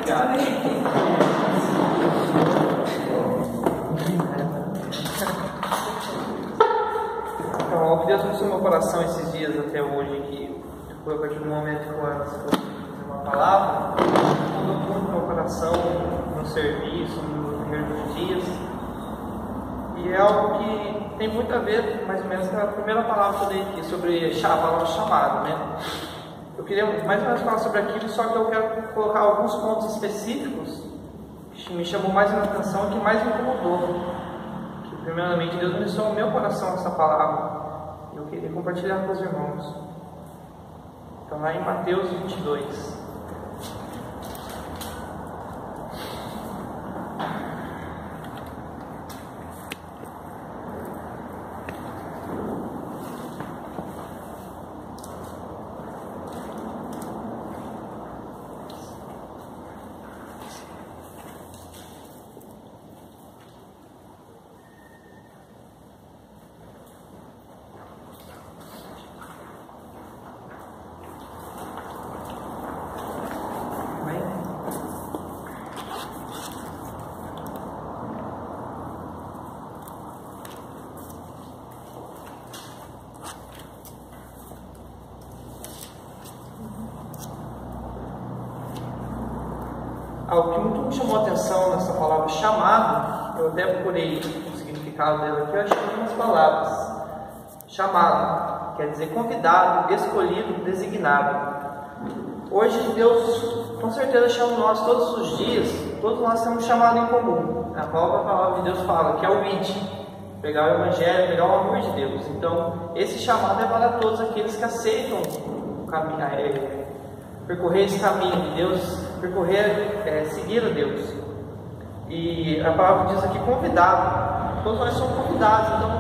Obrigado. Então, o que Deus mostrou no meu coração esses dias até hoje, que foi a partir do momento que eu fazer uma palavra, mudou tudo no meu coração, no serviço, nos primeiros dias. E é algo que tem muito a ver, mais ou menos, com a primeira palavra que eu dei aqui, sobre a palavra chamado, né? Eu queria mais ou menos falar sobre aquilo, só que eu quero colocar alguns pontos específicos que me chamou mais a atenção e que mais me incomodou. Que, primeiramente, Deus ministrou no meu coração essa palavra. E eu queria compartilhar com os irmãos. Então, lá em Mateus 22. Algo que muito me chamou a atenção nessa palavra chamado, eu até procurei o significado dela aqui, eu achei algumas palavras. Chamado, quer dizer convidado, escolhido, designado. Hoje Deus com certeza chama nós todos os dias, todos nós temos um chamado em comum. A própria palavra de Deus fala que é o id, pegar o evangelho, pegar o amor de Deus. Então esse chamado é para todos aqueles que aceitam o caminho, percorrer esse caminho de Deus, seguir a Deus. E a palavra diz aqui convidado. Todos nós somos convidados. Então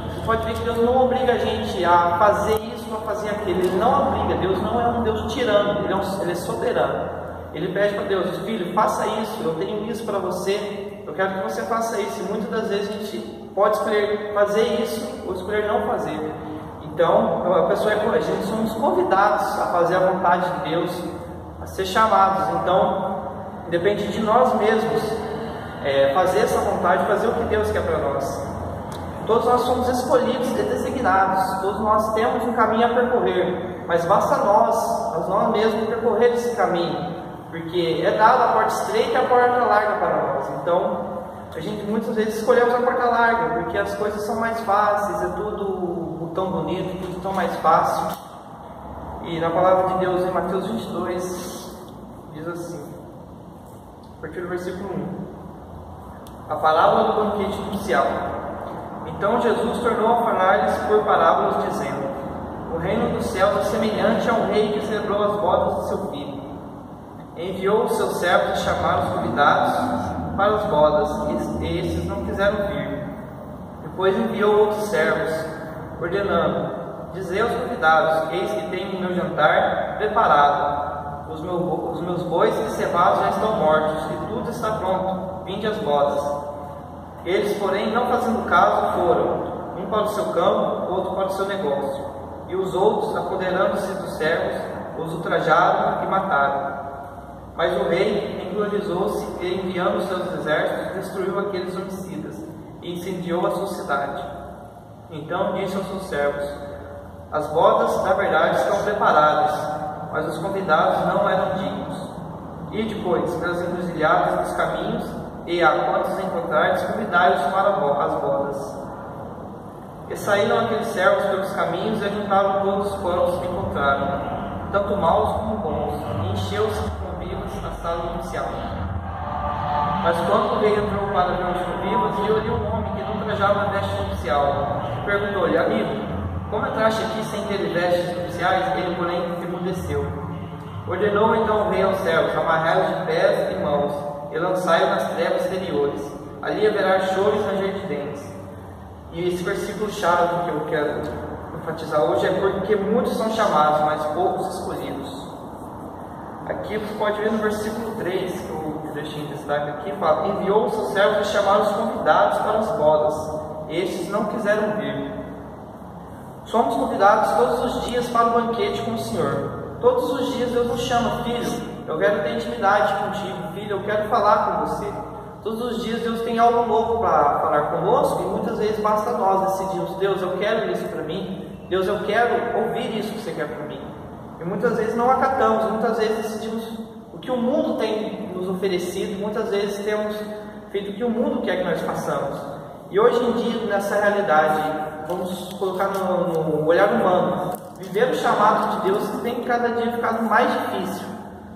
você pode ver que Deus não obriga a gente a fazer isso ou a fazer aquilo. Ele não obriga. Deus não é um Deus tirano. Ele é soberano. Ele pede para Deus: filho, faça isso, eu tenho isso para você, eu quero que você faça isso. E muitas das vezes a gente pode escolher fazer isso ou escolher não fazer. Então, a pessoa a gente somos convidados a fazer a vontade de Deus, a ser chamados. Então, depende de nós mesmos fazer essa vontade, fazer o que Deus quer para nós. Todos nós somos escolhidos e designados, todos nós temos um caminho a percorrer, mas basta nós mesmos percorrer esse caminho, porque é dada a porta estreita e a porta larga para nós. Então, a gente muitas vezes escolhemos a porta larga, porque as coisas são mais fáceis, é tudo tão bonito, tudo tão mais fácil. E na palavra de Deus em Mateus 22 diz assim, a partir do versículo 1: a parábola do banquete nupcial. Então Jesus tornou a falar-lhes por parábolas, dizendo: o reino dos céus é semelhante a um rei que celebrou as bodas de seu filho. Enviou os seus servos a chamar os convidados para as bodas, e esses não quiseram vir. Depois enviou outros servos, ordenando: dizei aos convidados: eis que tenho o meu jantar preparado, os meus bois e cevados já estão mortos, e tudo está pronto, vinde às bodas. Eles, porém, não fazendo caso, foram, um para o seu campo, outro para o seu negócio. E os outros, apoderando-se dos servos, os ultrajaram e mataram. Mas o rei engloriou-se e, enviando os seus exércitos, destruiu aqueles homicidas e incendiou a sua cidade. Então disse aos seus servos: as bodas da verdade estão preparadas, mas os convidados não eram dignos. E depois, pelas encruzilhadas dos caminhos, e a quantos encontrardes, convidai-os para as bodas. E saíram aqueles servos pelos caminhos e juntaram todos quantos encontraram, tanto maus como bons, e encheu-se de convivas na sala nupcial. Mas quando o rei entrou para ver os convivas, viu ali um homem que não trajava a veste nupcial. Perguntou-lhe: amigo, como entraste aqui sem ter vestes nupciais? Ele, porém, emudeceu. Ordenou então o rei aos servos: amarrai-os de pés e mãos e lançai-os nas trevas exteriores. Ali haverá choro e ranger de dentes. E esse versículo chave que eu quero enfatizar hoje é: porque muitos são chamados, mas poucos escolhidos. Aqui você pode ver no versículo 3, que eu deixei em destaque aqui, fala: enviou os seus servos a chamar os convidados para as bodas, estes não quiseram vir. Somos convidados todos os dias para o banquete com o Senhor. Todos os dias Deus nos chama: filho, eu quero ter intimidade contigo, filho, eu quero falar com você. Todos os dias Deus tem algo novo para falar conosco, e muitas vezes basta nós decidirmos: Deus, eu quero isso para mim, Deus, eu quero ouvir isso que você quer para mim. E muitas vezes não acatamos, muitas vezes decidimos o que o mundo tem nos oferecido, muitas vezes temos feito o que o mundo quer que nós façamos. E hoje em dia, nessa realidade, vamos colocar no olhar humano, viver o chamado de Deus tem cada dia ficado mais difícil.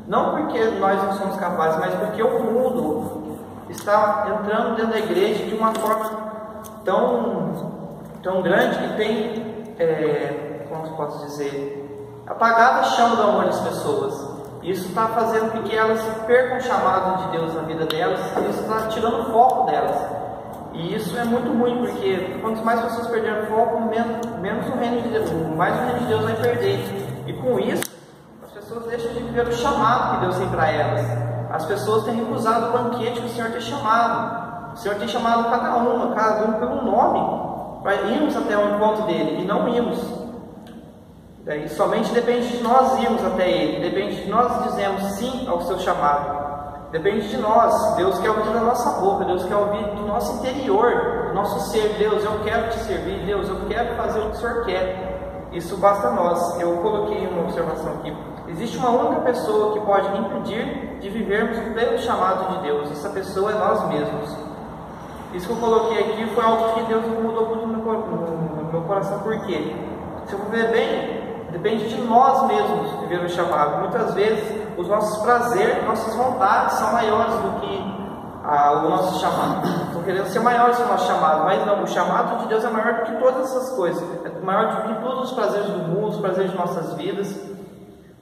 Não porque nós não somos capazes, mas porque o mundo está entrando dentro da igreja de uma forma tão grande que tem, como eu posso dizer, apagado a chama do amor das pessoas. Isso está fazendo com que elas percam o chamado de Deus na vida delas, isso está tirando o foco delas. E isso é muito ruim, porque quanto mais pessoas perderem o foco, menos o reino de Deus, mais o reino de Deus vai perder. E com isso, as pessoas deixam de viver o chamado que Deus tem para elas. As pessoas têm recusado o banquete que o Senhor tem chamado. O Senhor tem chamado cada um pelo nome, para irmos até o encontro dele, e não irmos. Daí somente depende de nós irmos até ele, depende de nós dizermos sim ao seu chamado. Depende de nós. Deus quer ouvir da nossa boca, Deus quer ouvir do nosso interior, do nosso ser. Deus, eu quero te servir, Deus, eu quero fazer o que o Senhor quer. Isso basta a nós. Eu coloquei uma observação aqui. Existe uma única pessoa que pode me impedir de vivermos o pleno chamado de Deus. Essa pessoa é nós mesmos. Isso que eu coloquei aqui foi algo que Deus mudou muito no meu coração. Por quê? Se eu ver bem, depende de nós mesmos viver o chamado. Muitas vezes os nossos prazeres, nossas vontades são maiores do que o nosso chamado. Estão querendo ser maiores que o nosso chamado, mas não, o chamado de Deus é maior do que todas essas coisas, é maior do que todos os prazeres do mundo, os prazeres de nossas vidas,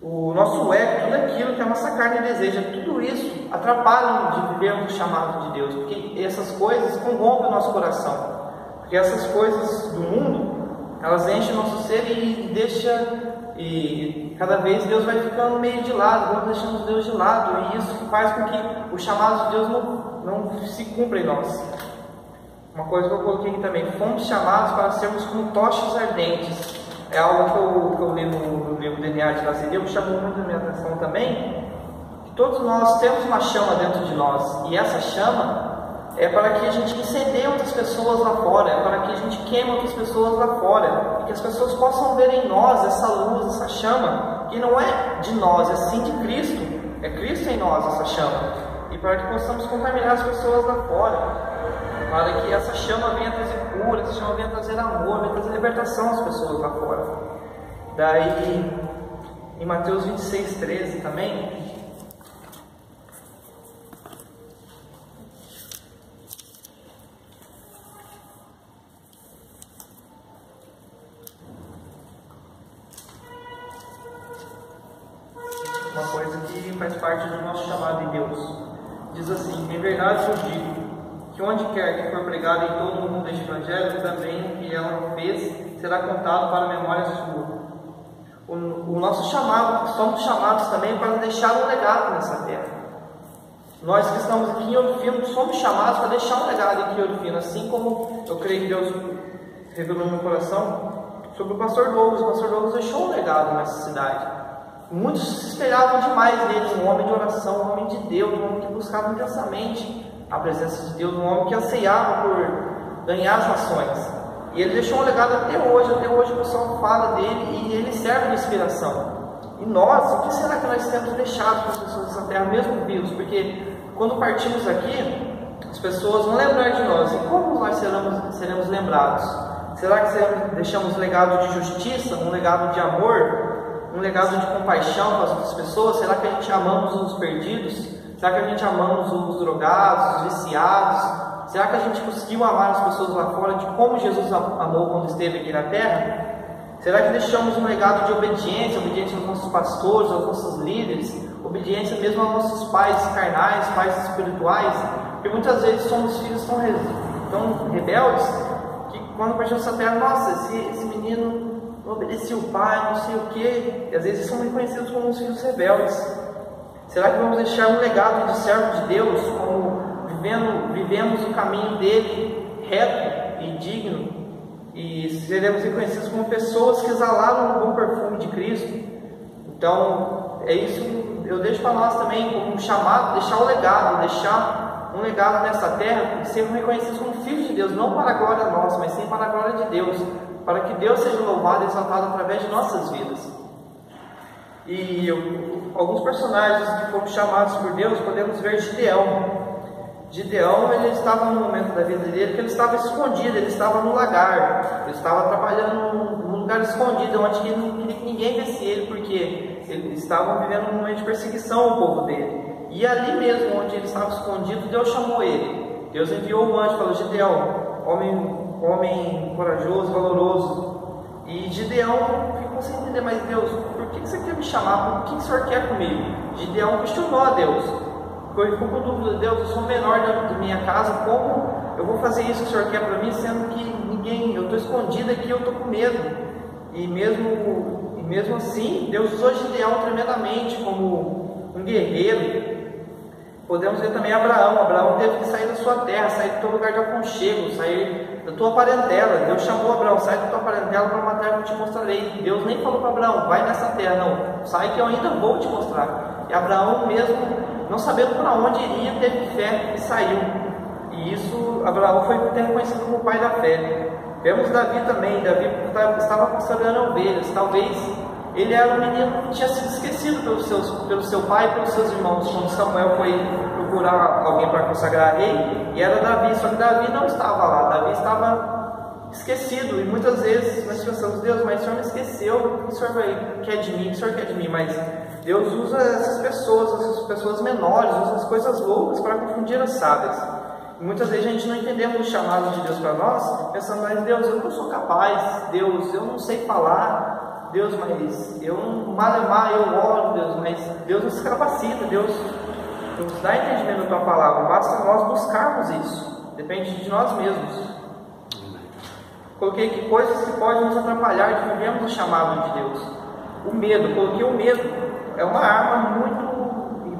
o nosso ego, tudo aquilo que a nossa carne deseja. Tudo isso atrapalha de vivermos o chamado de Deus, porque essas coisas corrompem o nosso coração, porque essas coisas do mundo, elas enchem o nosso ser e cada vez Deus vai ficando meio de lado, vamos deixando Deus de lado, e isso faz com que o chamado de Deus não se cumpra em nós. Uma coisa que eu coloquei aqui também: fomos chamados para sermos como tochas ardentes. É algo que eu li no livro DNA de Lazeria, que chamou muito a minha atenção também. Todos nós temos uma chama dentro de nós, e essa chama é para que a gente incendeie outras pessoas lá fora, é para que a gente queime outras pessoas lá fora, que as pessoas possam ver em nós essa luz, essa chama, que não é de nós, é sim de Cristo, é Cristo em nós essa chama, e para que possamos contaminar as pessoas lá fora, para que essa chama venha trazer cura, essa chama venha trazer amor, venha trazer libertação às pessoas lá fora. Daí, em Mateus 26:13 também, uma coisa que faz parte do nosso chamado em Deus. Diz assim: em verdade eu digo que onde quer que for pregado em todo o mundo este evangelho, também o que ela fez será contado para a memória sua. O nosso chamado, somos chamados também para deixar um legado nessa terra. Nós que estamos aqui em Ouro Fino somos chamados para deixar um legado aqui em Ouro Fino, assim como eu creio que Deus revelou no meu coração sobre o pastor Douglas. O pastor Douglas deixou um legado nessa cidade. Muitos se espelhavam demais nele, um homem de oração, um homem de Deus, um homem que buscava intensamente a presença de Deus, um homem que anseiava por ganhar as nações. E ele deixou um legado até hoje o pessoal fala dele e ele serve de inspiração. E nós, o que será que nós temos deixado para as pessoas dessa terra, mesmo vivos? Porque quando partimos aqui, as pessoas vão lembrar de nós. E como nós seremos lembrados? Será que deixamos um legado de justiça, um legado de amor, um legado de compaixão com as outras pessoas? Será que a gente amamos os perdidos? Será que a gente amamos os drogados, os viciados? Será que a gente conseguiu amar as pessoas lá fora de como Jesus amou quando esteve aqui na terra? Será que deixamos um legado de obediência aos nossos pastores, aos nossos líderes, obediência mesmo aos nossos pais carnais, pais espirituais? Porque muitas vezes somos filhos tão rebeldes que quando partimos dessa terra, nossa, esse menino não obedecia o pai, não sei o quê, e às vezes são reconhecidos como os filhos rebeldes. Será que vamos deixar um legado de servo de Deus, como vivemos o caminho dele reto e digno, e seremos reconhecidos como pessoas que exalaram o bom perfume de Cristo? Então, é isso eu deixo para nós também como um chamado, deixar o legado, deixar um legado nessa terra, ser reconhecidos como filhos de Deus, não para a glória nossa, mas sim para a glória de Deus, para que Deus seja louvado e exaltado através de nossas vidas. E alguns personagens que foram chamados por Deus, podemos ver Gideão. Gideão, ele estava no momento da vida dele que ele estava escondido, ele estava no lagar, ele estava trabalhando num lugar escondido, onde ele não queria que ninguém visse ele, porque ele estava vivendo um momento de perseguição ao povo dele. E ali mesmo, onde ele estava escondido, Deus chamou ele. Deus enviou um anjo e falou: Gideão, homem corajoso, valoroso. E Gideão ficou sem entender: mas Deus, por que você quer me chamar? Por que o Senhor quer comigo? Gideão questionou a Deus. Ficou com dúvida: Deus, eu sou o menor da minha casa, como eu vou fazer isso que o Senhor quer para mim, sendo que ninguém, eu estou escondido aqui, eu estou com medo. E mesmo assim, Deus usou Gideão tremendamente como um guerreiro. Podemos ver também Abraão. Abraão teve que sair da sua terra, sair do teu lugar de aconchego, sair da tua parentela. Deus chamou Abraão: sai da tua parentela para uma terra que eu te mostrarei. Deus nem falou para Abraão: vai nessa terra, não, sai que eu ainda vou te mostrar. E Abraão, mesmo não sabendo para onde iria, teve fé e saiu. E isso, Abraão foi reconhecido como o pai da fé. Vemos Davi também. Davi estava pastoreando ovelhas. Talvez ele era um menino que tinha sido esquecido pelo seu pai e pelos seus irmãos, quando Samuel foi procurar alguém para consagrar rei, e era Davi. Só que Davi não estava lá, Davi estava esquecido. E muitas vezes nós pensamos: Deus, mas o Senhor me esqueceu, o que o Senhor quer de mim? O Senhor quer de mim? Mas Deus usa essas pessoas menores, usa as coisas loucas para confundir as sábias. E muitas vezes a gente não entendemos o chamado de Deus para nós, pensando: mas Deus, eu não sou capaz, Deus, eu não sei falar, Deus, mas eu malemar, eu oro, Deus, mas Deus nos capacita, Deus nos dá entendimento da tua palavra, basta nós buscarmos isso, depende de nós mesmos. Coloquei aqui coisas que podem nos atrapalhar de vivermos o chamado de Deus. O medo, coloquei o medo, é uma arma muito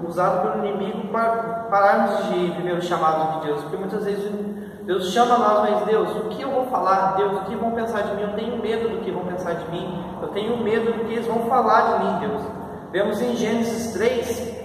usada pelo inimigo para pararmos de viver o chamado de Deus, porque muitas vezes Deus chama nós: mas Deus, o que eu vou falar? Deus, o que vão pensar de mim? Eu tenho medo do que vão pensar de mim, eu tenho medo do que eles vão falar de mim, Deus. Vemos em Gênesis 3,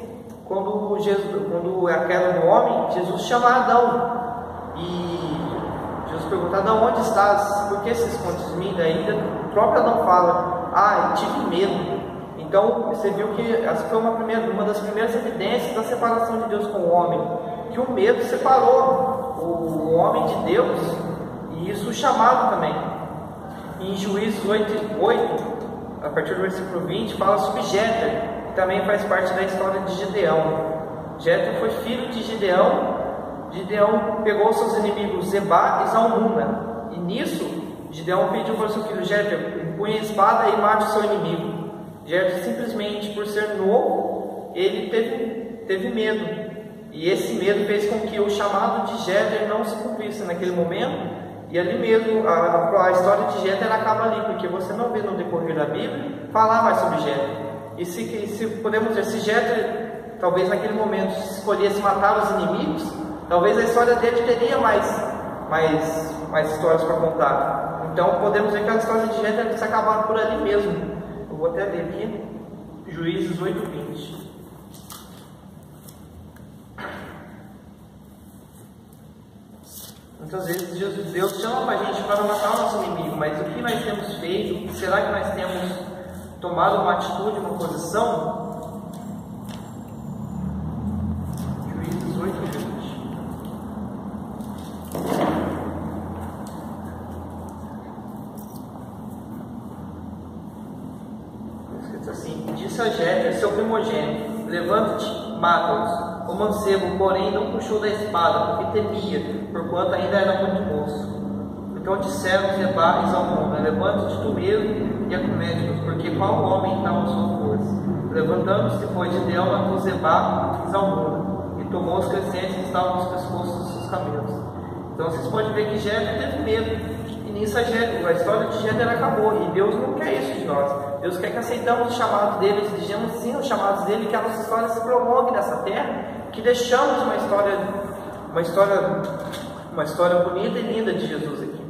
quando é a queda do homem, Jesus chama Adão, e Jesus pergunta: Adão, onde estás? Por que se escondes de mim? Daí o próprio Adão fala: eu tive medo. Então você viu que essa foi uma das primeiras evidências da separação de Deus com o homem, que o medo separou o homem de Deus, e isso o chamado também. Em Juízes 8, a partir do versículo 20, fala sobre Jéter, que também faz parte da história de Gideão. Jéter foi filho de Gideão. Gideão pegou seus inimigos Zebá e Zalmuna, e nisso Gideão pediu para o seu filho: Jéter, empunha a espada e mate o seu inimigo. Jéter, simplesmente por ser novo, ele teve medo, e esse medo fez com que o chamado de Jéter não se cumprisse naquele momento. E ali mesmo a história de Jéter acaba ali, porque você não vê no decorrer da Bíblia falar mais sobre Jéter. E se podemos ver, se Jéter talvez naquele momento escolhesse matar os inimigos, talvez a história dele teria mais histórias para contar. Então podemos ver que a história de Jéter se acabar por ali mesmo. Eu vou até ler aqui, Juízes 8:20. Muitas vezes Deus chama para a gente para matar o nosso inimigo, mas o que nós temos feito? Será que nós temos tomado uma atitude, uma posição? Juízes 8:20. Escrito assim: disse a Jéter, seu primogênito: levanta-te, mata-os. O mancebo, porém, não puxou da espada, porque temia, porquanto ainda era muito moço. Então disseram Zebá e Zalmuna: levanta-te tu mesmo e acomete-nos, porque qual homem está a sua força? Levantando-se, pois, Gideão matou Zebá e Zalmuna, e tomou os crescentes que estavam nos pescoços dos seus camelos. Então vocês podem ver que Jéter teve medo, e nisso a história de Jéter acabou, e Deus não quer isso de nós. Deus quer que aceitamos o chamado dele, exigimos sim os chamados dele, que a nossa história se prolongue nessa terra, que deixamos uma história bonita e linda de Jesus aqui.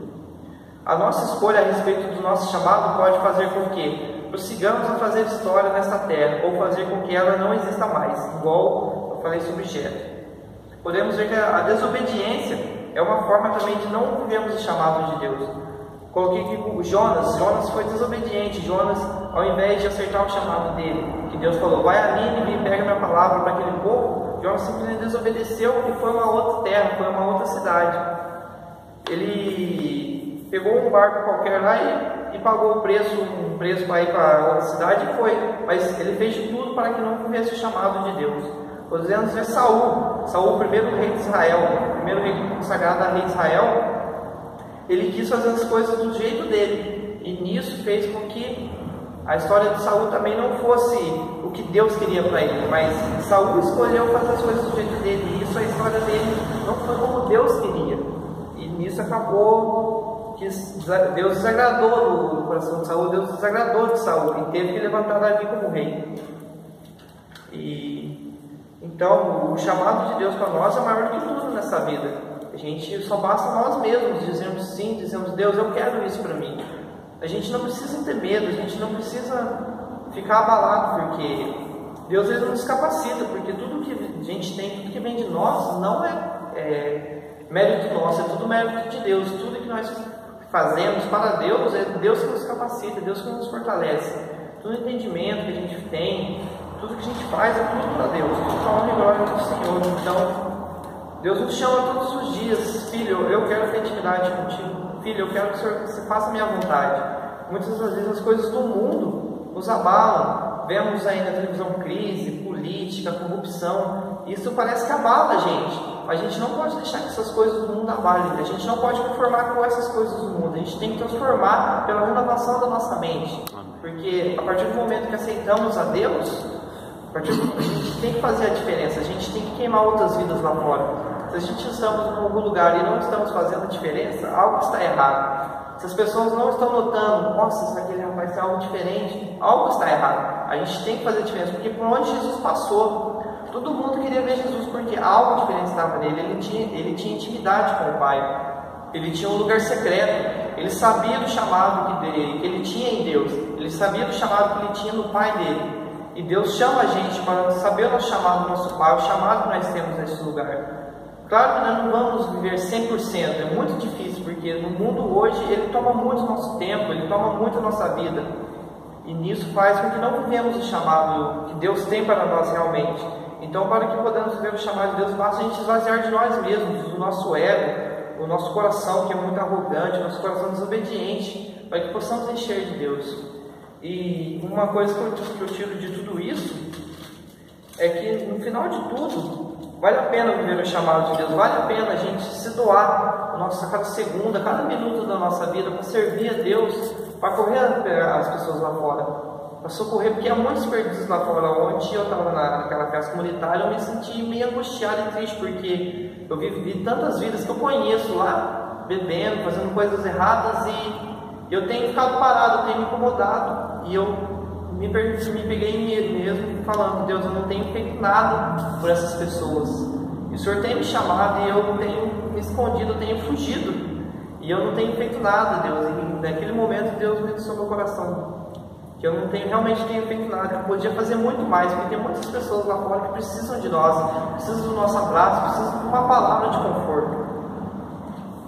A nossa escolha a respeito do nosso chamado pode fazer com que prossigamos a fazer história nesta terra, ou fazer com que ela não exista mais, igual eu falei sobre Jefté. Podemos ver que a desobediência é uma forma também de não vivermos o chamado de Deus. Coloquei aqui o Jonas foi desobediente. Jonas, ao invés de acertar o chamado dele, que Deus falou, vai a Nínive e pega minha palavra para aquele povo, Jonas simplesmente desobedeceu e foi uma outra terra, foi uma outra cidade. Ele pegou um barco qualquer lá e pagou um preço para ir para outra cidade e foi, mas ele fez de tudo para que não vivesse o chamado de Deus. Podemos ver Saul, o primeiro rei de Israel, o primeiro rei consagrado a rei de Israel. Ele quis fazer as coisas do jeito dele, e nisso fez com que a história de Saul também não fosse o que Deus queria para ele, mas Saul escolheu fazer as coisas do jeito dele, e isso a história dele não foi como Deus queria, e nisso acabou que Deus desagradou do coração de Saul, Deus desagradou de Saul, e teve que levantar Davi como rei. Então, o chamado de Deus para nós é maior do que tudo nessa vida. A gente só basta nós mesmos dizermos sim, dizemos, Deus, eu quero isso para mim. A gente não precisa ter medo, a gente não precisa ficar abalado, porque Deus ele nos capacita, porque tudo que a gente tem, tudo que vem de nós, não é mérito nosso, é tudo mérito de Deus. Tudo que nós fazemos para Deus, é Deus que nos capacita, é Deus que nos fortalece. Todo entendimento que a gente tem, tudo que a gente faz é tudo para Deus, tudo para a honra e glória do Senhor. Então, Deus nos chama todos os dias, filho, eu quero ter intimidade contigo, filho, eu quero que você faça a minha vontade. Muitas das vezes as coisas do mundo nos abalam, vemos aí na televisão crise, política, corrupção, isso parece que abala a gente não pode deixar que essas coisas do mundo abalem, a gente não pode conformar com essas coisas do mundo, a gente tem que transformar pela renovação da nossa mente, porque a partir do momento que aceitamos a Deus, a gente tem que fazer a diferença, a gente tem que queimar outras vidas lá fora. Se a gente estamos em algum lugar e não estamos fazendo a diferença, algo está errado. Se as pessoas não estão notando, nossa, aquele rapaz tem algo diferente, algo está errado. A gente tem que fazer a diferença, porque por onde Jesus passou, todo mundo queria ver Jesus, porque algo diferente estava nele. Ele tinha intimidade com o Pai, ele tinha um lugar secreto, ele sabia do chamado que ele tinha em Deus, ele sabia do chamado que ele tinha no Pai dele. E Deus chama a gente para saber o nosso chamado do nosso Pai, o chamado que nós temos nesse lugar. Claro que nós não vamos viver 100%, é muito difícil, porque no mundo hoje ele toma muito nosso tempo, ele toma muito a nossa vida. E nisso faz com que não vivemos o chamado que Deus tem para nós realmente. Então, para que podamos viver o chamado de Deus, basta a gente esvaziar de nós mesmos, do nosso ego, o nosso coração que é muito arrogante, o nosso coração desobediente, para que possamos encher de Deus. E uma coisa que eu tiro de tudo isso é que no final de tudo vale a pena viver o chamado de Deus, vale a pena a gente se doar cada segunda, cada minuto da nossa vida para servir a Deus, para correr as pessoas lá fora, para socorrer, porque há muitos perdidos lá fora. Ontem eu estava naquela festa comunitária, eu me senti meio angustiado e triste, porque eu vi tantas vidas que eu conheço lá, bebendo, fazendo coisas erradas, e eu tenho ficado parado, eu tenho me incomodado, e eu me peguei em medo mesmo, falando, Deus, eu não tenho feito nada por essas pessoas, e o Senhor tem me chamado, e eu tenho me escondido, eu tenho fugido, e eu não tenho feito nada, Deus. E naquele momento Deus me disse no meu coração que eu realmente tenho feito nada, eu podia fazer muito mais, porque tem muitas pessoas lá fora que precisam de nós, precisam do nosso abraço, precisam de uma palavra de conforto.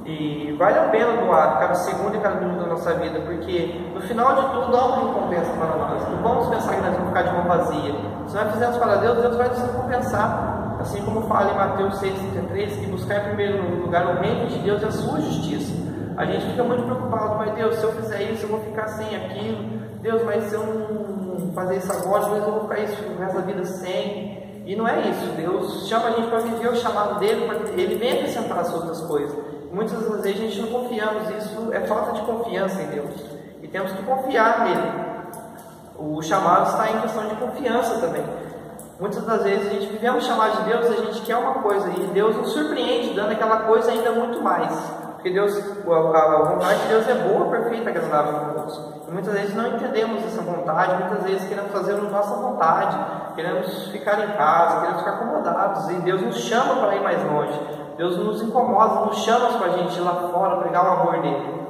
E vale a pena doar cada segundo e cada minuto da nossa vida, porque no final de tudo há uma recompensa para nós. Não vamos pensar que nós vamos ficar de mão vazia. Se nós fizermos para Deus, Deus vai nos recompensar. Assim como fala em Mateus 6,33, que buscar em primeiro lugar o reino de Deus e a sua justiça. A gente fica muito preocupado, mas Deus, se eu fizer isso, eu vou ficar sem aquilo. Deus, mas se eu não fazer isso agora, eu vou ficar isso o resto da vida sem. E não é isso. Deus chama a gente para viver o chamado dele, para que ele venha acrescentar as outras coisas. Muitas das vezes a gente não confiamos, isso é falta de confiança em Deus, e temos que confiar nele. O chamado está em questão de confiança também. Muitas das vezes a gente vivemos o chamado de Deus, a gente quer uma coisa, e Deus nos surpreende dando aquela coisa ainda muito mais, porque a vontade de Deus é boa, perfeita, agradável conosco. E muitas vezes não entendemos essa vontade, muitas vezes queremos fazer a nossa vontade, queremos ficar em casa, queremos ficar acomodados, e Deus nos chama para ir mais longe. Deus nos incomoda, nos chama para a gente ir lá fora pregar o amor dele.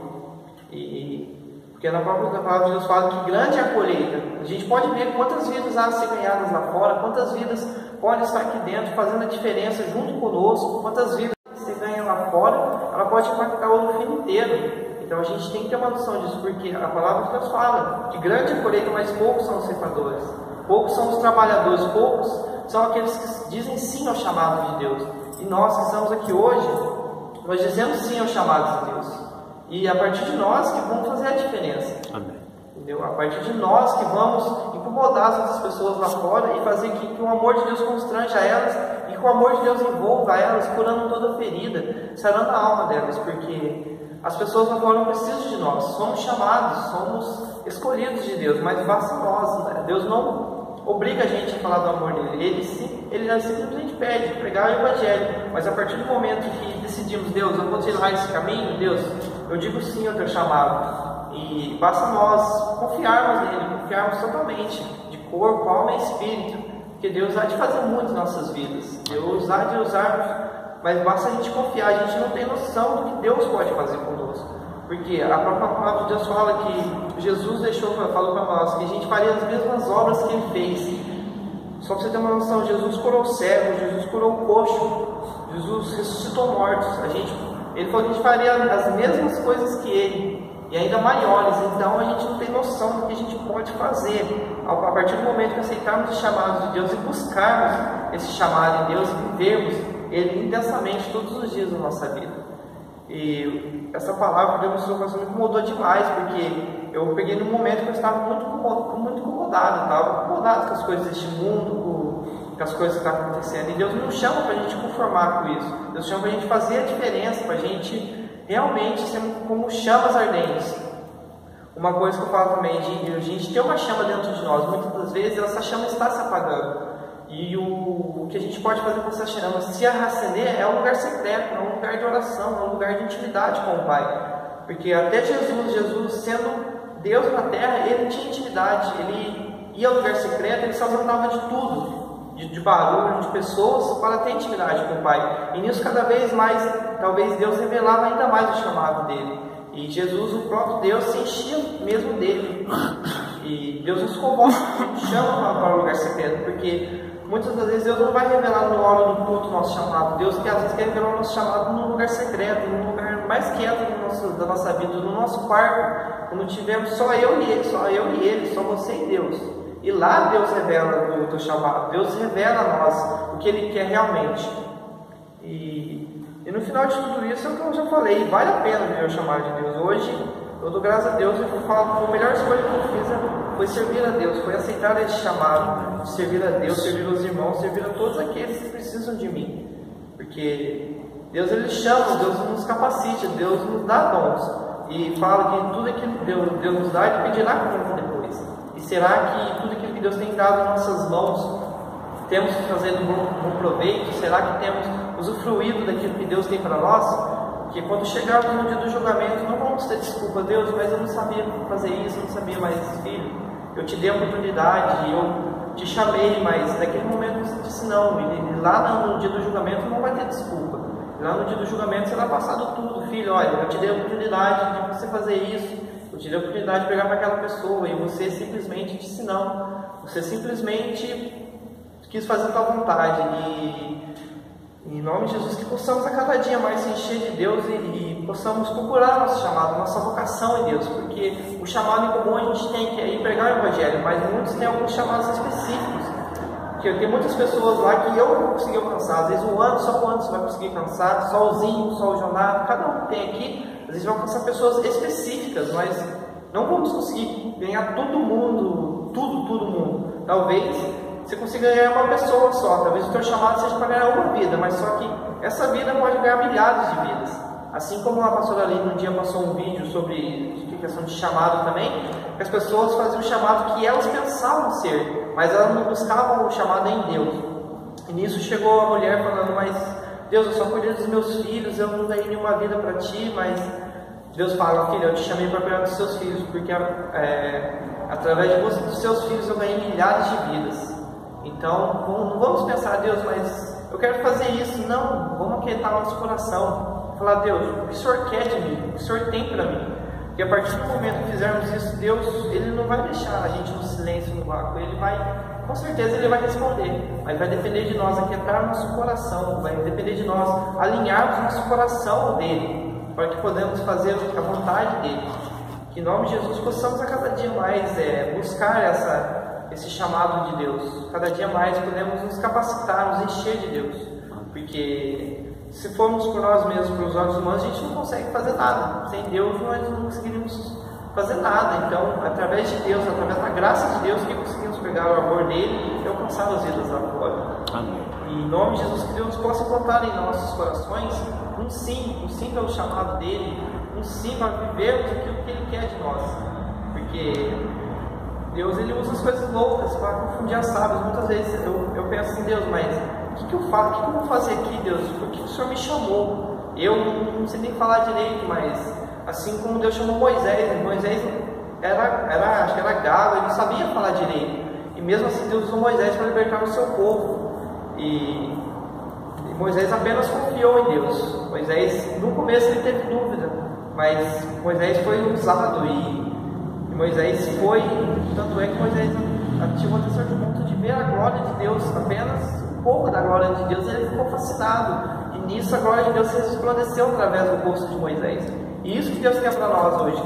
Porque na própria palavra de Deus fala que grande é a colheita. A gente pode ver quantas vidas há a ser ganhadas lá fora, quantas vidas podem estar aqui dentro fazendo a diferença junto conosco, quantas vidas você ganha lá fora, ela pode impactar o reino inteiro. Então a gente tem que ter uma noção disso, porque a palavra de Deus fala que grande é a colheita, mas poucos são os ceifadores, poucos são os trabalhadores, poucos são aqueles que dizem sim ao chamado de Deus. E nós que estamos aqui hoje, nós dizemos sim aos chamados de Deus. E a partir de nós que vamos fazer a diferença. Amém. Entendeu? A partir de nós que vamos incomodar as outras pessoas lá fora e fazer que o amor de Deus constranja elas e que o amor de Deus envolva elas, curando toda ferida, sarando a alma delas, porque as pessoas lá fora não precisam de nós. Somos chamados, somos escolhidos de Deus, mas basta nós. Né? Deus não obriga a gente a falar do amor dele. Ele simplesmente pede, pregar o Evangelho. Mas a partir do momento que decidimos, Deus, eu vou tirar esse caminho, Deus, eu digo sim ao teu chamado. E basta nós confiarmos nele, confiarmos totalmente, de corpo, alma e espírito, porque Deus há de fazer muito em nossas vidas. Deus há de usarmos, mas basta a gente confiar. A gente não tem noção do que Deus pode fazer conosco. Porque a própria palavra de Deus fala que Jesus falou para nós que a gente faria as mesmas obras que ele fez. Só para você ter uma noção, Jesus curou o cego, Jesus curou o coxo, Jesus ressuscitou mortos. Ele falou que a gente faria as mesmas coisas que ele, e ainda maiores. Então a gente não tem noção do que a gente pode fazer a partir do momento que aceitarmos os chamados de Deus e buscarmos esse chamado em Deus e vivermos ele intensamente todos os dias da nossa vida. E essa palavra de Deus me incomodou demais, porque eu peguei num momento que eu estava muito incomodado com as coisas deste mundo, com as coisas que estão acontecendo. E Deus não chama para a gente conformar com isso. Deus chama para a gente fazer a diferença, para a gente realmente ser como chamas ardentes. Uma coisa que eu falo também, a gente tem uma chama dentro de nós. Muitas das vezes essa chama está se apagando. E o que a gente pode fazer com essa chama, se acender, é um lugar secreto, é um lugar de oração, é um lugar de intimidade com o Pai. Porque até Jesus sendo Deus na terra, ele tinha intimidade, ele ia ao lugar secreto, ele se ausentava de tudo, de barulho, de pessoas, para ter intimidade com o Pai. E nisso cada vez mais, talvez Deus revelava ainda mais o chamado dele. E Jesus, o próprio Deus, se enchia mesmo dele. E Deus nos convoca, chama para o lugar secreto, porque muitas das vezes Deus não vai revelar no hora do culto o nosso chamado. Deus que às vezes quer revelar o nosso chamado num lugar secreto, num lugar mais quieto da nossa vida, no nosso quarto, quando tivermos só eu e ele, só você e Deus. E lá Deus revela o teu chamado, Deus revela a nós o que ele quer realmente. E no final de tudo isso é o que eu já falei, vale a pena viver o chamado de Deus. Hoje eu dou graças a Deus, eu falo que a melhor escolha que eu fiz foi servir a Deus, foi aceitar esse chamado, de servir a Deus, servir aos irmãos, servir a todos aqueles que precisam de mim. Porque Deus ele chama, Deus nos capacita, Deus nos dá dons. E fala que tudo aquilo que Deus nos dá, Ele pedirá conta depois. E será que tudo aquilo que Deus tem dado em nossas mãos, temos que fazer um bom proveito? Será que temos usufruído daquilo que Deus tem para nós? Que quando chegarmos no dia do julgamento, não vamos ter desculpa, Deus, mas eu não sabia fazer isso, eu não sabia mais, filho, eu te dei a oportunidade, eu te chamei, mas naquele momento você disse não, e lá no dia do julgamento não vai ter desculpa. Lá no dia do julgamento será passado tudo, filho, olha, eu te dei a oportunidade de você fazer isso, eu te dei a oportunidade de pegar para aquela pessoa, e você simplesmente disse não, você simplesmente quis fazer a tua vontade. E em nome de Jesus, que possamos a cada dia mais se encher de Deus e possamos procurar nosso chamado, nossa vocação em Deus, porque o chamado em comum a gente tem que ir pregar o Evangelho, mas muitos têm alguns chamados específicos, que tem muitas pessoas lá que eu não vou conseguir alcançar. Às vezes só o Anderson vai conseguir alcançar, só o Zinho, só o Joná, cada um que tem aqui, às vezes vai alcançar pessoas específicas, mas não vamos conseguir ganhar todo mundo, todo mundo. Talvez você consiga ganhar uma pessoa só, talvez o teu chamado seja para ganhar uma vida, mas só que essa vida pode ganhar milhares de vidas. Assim como a pastora ali um dia passou um vídeo sobre questão de chamado também, que as pessoas faziam o chamado que elas pensavam ser, mas elas não buscavam o chamado em Deus. E nisso chegou a mulher falando, mas Deus, eu só cuidei dos meus filhos, eu não dei nenhuma vida para ti, mas Deus fala, filho, eu te chamei para cuidar dos seus filhos, porque através dos seus filhos eu ganhei milhares de vidas. Então, não vamos pensar, Deus, mas eu quero fazer isso. Não, vamos aquietar nosso coração. Falar, Deus, o que o Senhor quer de mim? O que o Senhor tem para mim? Porque a partir do momento que fizermos isso, Deus, Ele não vai deixar a gente no silêncio, no vácuo. Ele vai, com certeza Ele vai responder, mas vai depender de nós aquietar nosso coração, vai depender de nós alinharmos nosso coração dEle, para que podamos fazer a vontade dEle. Que em nome de Jesus possamos a cada dia mais buscar esse chamado de Deus. Cada dia mais podemos nos capacitar, nos encher de Deus. Porque se formos por nós mesmos, por os olhos humanos, a gente não consegue fazer nada. Sem Deus nós não conseguiríamos fazer nada. Então, através de Deus, através da graça de Deus, que conseguimos pegar o amor dele e alcançar as vidas lá fora. Amém. E em nome de Jesus, que Deus possa encontrar em nossos corações um sim pelo chamado dele, um sim para vivermos aquilo que ele quer de nós. Porque Deus, ele usa as coisas loucas para confundir as sábias. Muitas vezes eu penso assim, Deus, mas o que eu faço? O que eu vou fazer aqui, Deus? Por que o Senhor me chamou? Eu não sei nem falar direito, mas assim como Deus chamou Moisés, Moisés acho que era gago, ele não sabia falar direito. E mesmo assim Deus usou Moisés para libertar o seu povo. E Moisés apenas confiou em Deus. Moisés, no começo ele teve dúvida, mas Moisés foi usado e Moisés foi, tanto é que Moisés chegou até certo ponto de ver a glória de Deus, apenas um pouco da glória de Deus, ele ficou fascinado. E nisso a glória de Deus resplandeceu através do rosto de Moisés. E isso que Deus quer para nós hoje.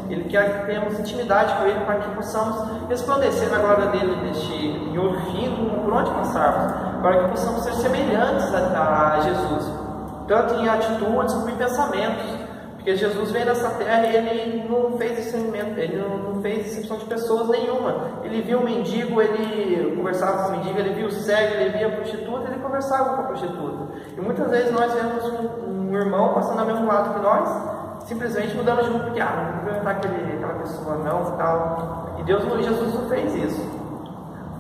Ele quer que tenhamos intimidade com Ele, para que possamos resplandecer na glória dele em ouro fino, por onde passarmos, para que possamos ser semelhantes a Jesus, tanto em atitudes como em pensamentos. Porque Jesus veio nessa terra e ele não fez discernimento, ele não fez exceção de pessoas nenhuma. Ele viu o mendigo, ele conversava com o mendigo, ele viu o cego, ele via a prostituta, ele conversava com a prostituta. E muitas vezes nós vemos um irmão passando ao mesmo lado que nós, simplesmente mudando de rumo, porque não vou cumprimentar aquela pessoa não, tal. E Jesus não fez isso.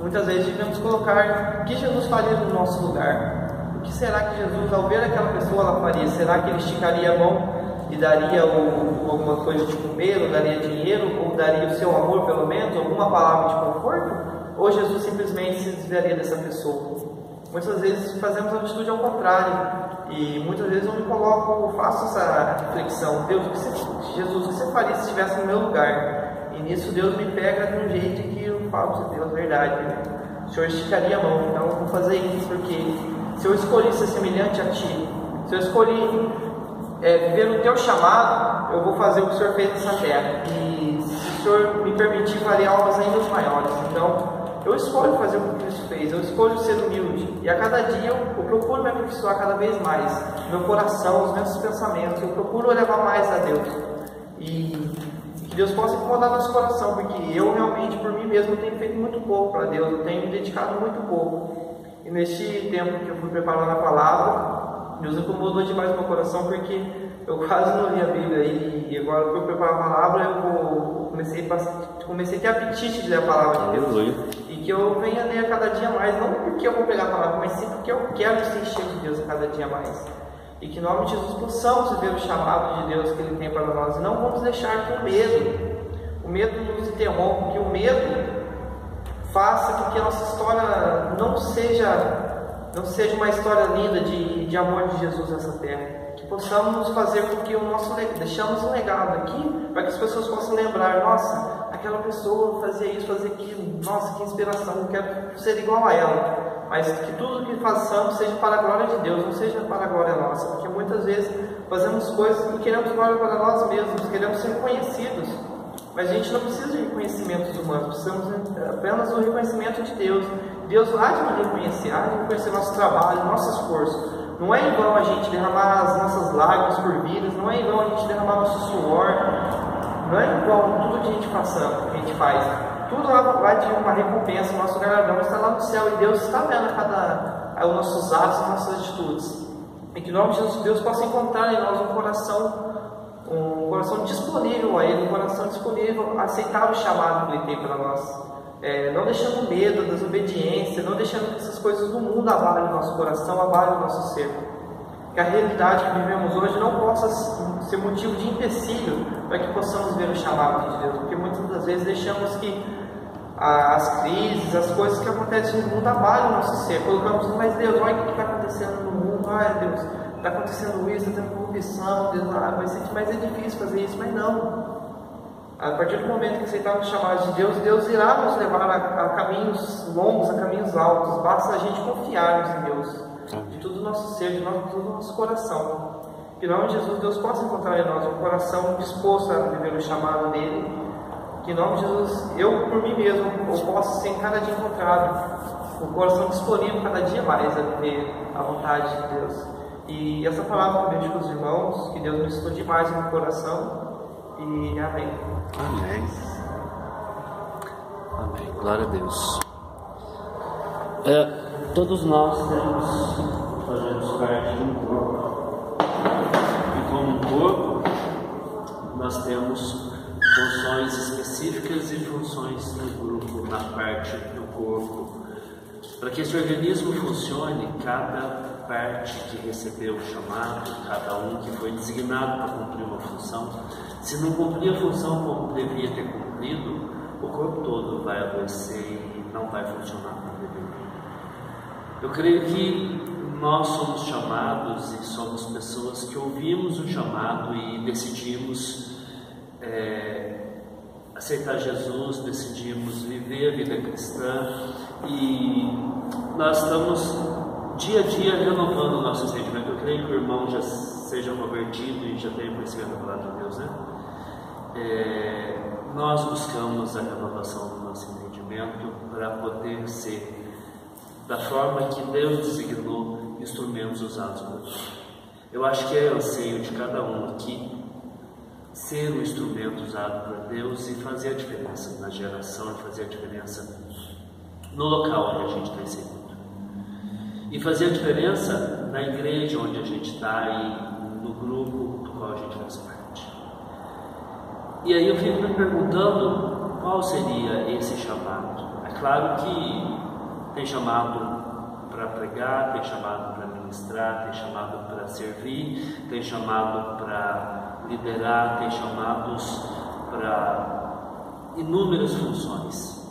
Muitas vezes devemos colocar o que Jesus faria no nosso lugar. O que será que Jesus, ao ver aquela pessoa, ela faria? Será que ele esticaria a mão e daria alguma coisa de comer, ou daria dinheiro, ou daria o seu amor pelo menos, alguma palavra de conforto? Ou Jesus simplesmente se desviaria dessa pessoa? Muitas vezes fazemos a atitude ao contrário, e muitas vezes eu faço essa reflexão: Deus, Jesus, o que você faria se estivesse no meu lugar? E nisso Deus me pega de um jeito que eu falo para Deus, verdade, o Senhor esticaria a mão, então eu vou fazer isso, porque se eu escolhi ser semelhante a Ti, se eu escolhi viver o Teu chamado, eu vou fazer o que o Senhor fez nessa terra, e se o Senhor me permitir, farei algo ainda maiores. Então eu escolho fazer o que Cristo fez, eu escolho ser humilde, e a cada dia eu procuro me aperfeiçoar cada vez mais, meu coração, os meus pensamentos, eu procuro levar mais a Deus, e que Deus possa incomodar nosso coração, porque eu realmente, por mim mesmo, tenho feito muito pouco para Deus, eu tenho me dedicado muito pouco, e neste tempo que eu fui preparando a palavra, Deus incomodou demais o meu coração, porque eu quase não li a Bíblia, e agora que eu preparo a palavra, eu comecei a ter apetite de ler a palavra de Deus. E que eu venha ler a cada dia mais, não porque eu vou pegar a palavra, mas sim porque eu quero ser cheio de Deus a cada dia mais. E que em nome de Jesus possamos viver o chamado de Deus que Ele tem para nós. E não vamos deixar que o medo nos interrompa, porque o medo faça com que a nossa história não seja uma história linda de amor de Jesus nessa terra. Que possamos fazer com que deixamos um legado aqui, para que as pessoas possam lembrar: nossa, aquela pessoa fazia isso, fazia aquilo, nossa, que inspiração, eu quero ser igual a ela. Mas que tudo que façamos seja para a glória de Deus, não seja para a glória nossa, porque muitas vezes fazemos coisas e queremos glória para nós mesmos, queremos ser reconhecidos, mas a gente não precisa de reconhecimentos humanos, precisamos apenas do reconhecimento de Deus. Deus há de nos reconhecer nosso trabalho, nosso esforço. Não é em vão a gente derramar as nossas lágrimas por vidas, não é em vão a gente derramar nosso suor, não é em vão tudo que a gente faz. Tudo lá vai de uma recompensa, o nosso galardão está lá no céu, e Deus está vendo os nossos atos, as nossas atitudes. E que em nome de Jesus, Deus possa encontrar em nós um coração disponível a Ele, um coração disponível a aceitar o chamado que Ele tem para nós. Não deixando medo, desobediência, não deixando que essas coisas do mundo abalem o nosso coração, abalem o nosso ser. Que a realidade que vivemos hoje não possa ser motivo de empecilho para que possamos ver o chamado de Deus, porque muitas das vezes deixamos que as crises, as coisas que acontecem no mundo abalem o nosso ser. Colocamos: mas Deus, olha o que está acontecendo no mundo, ai Deus, está acontecendo isso, está tendo corrupção, Deus, vai ser mais difícil fazer isso, mas não. A partir do momento que aceitamos o chamado de Deus, Deus irá nos levar a caminhos longos, a caminhos altos. Basta a gente confiarmos em Deus, de todo o nosso ser, de todo o nosso coração. Que em nome de Jesus, Deus possa encontrar em nós um coração disposto a viver o chamado dele. Que em nome de Jesus, eu por mim mesmo, eu possa ser cada dia encontrado, o coração disponível cada dia mais a viver a vontade de Deus. E essa palavra que eu deixo com os irmãos, que Deus me estude mais no coração. E amém. Amém. Amém. Glória a Deus. Todos nós fazemos parte de um corpo. E como um corpo, nós temos funções específicas e funções do grupo na parte do corpo. Para que esse organismo funcione, cada parte que recebeu o chamado, cada um que foi designado para cumprir uma função, se não cumprir a função como devia ter cumprido, o corpo todo vai adoecer e não vai funcionar como deveria. Eu creio que nós somos chamados e somos pessoas que ouvimos o chamado e decidimos aceitar Jesus, decidimos viver a vida cristã, e nós estamos dia a dia renovando o nosso entendimento. Eu creio que o irmão já seja convertido e já tenha conhecimento da palavra de Deus, né? Nós buscamos a renovação do nosso entendimento para poder ser, da forma que Deus designou, instrumentos usados por Deus. Eu acho que é anseio de cada um aqui ser um instrumento usado por Deus e fazer a diferença na geração, e fazer a diferença no local onde a gente está inserido. E fazer a diferença na igreja onde a gente está e no grupo do qual a gente faz parte. E aí eu fico me perguntando qual seria esse chamado. É claro que tem chamado para pregar, tem chamado para ministrar, tem chamado para servir, tem chamado para liderar, tem chamados para inúmeras funções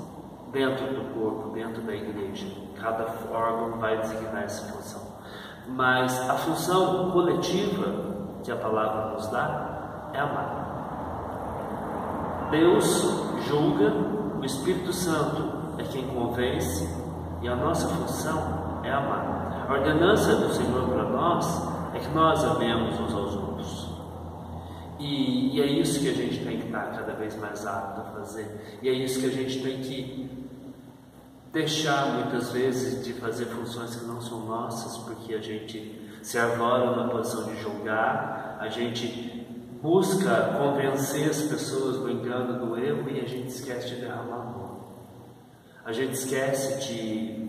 dentro do corpo, dentro da igreja. Cada órgão vai designar essa função. Mas a função coletiva que a palavra nos dá é amar. Deus julga, o Espírito Santo é quem convence, e a nossa função é amar. A ordenança do Senhor para nós é que nós amemos uns aos outros. E é isso que a gente tem que estar cada vez mais apto a fazer. E é isso que a gente tem que deixar muitas vezes de fazer funções que não são nossas, porque a gente se arvora na posição de julgar, a gente busca convencer as pessoas do engano, do erro, e a gente esquece de derramar amor. A gente esquece de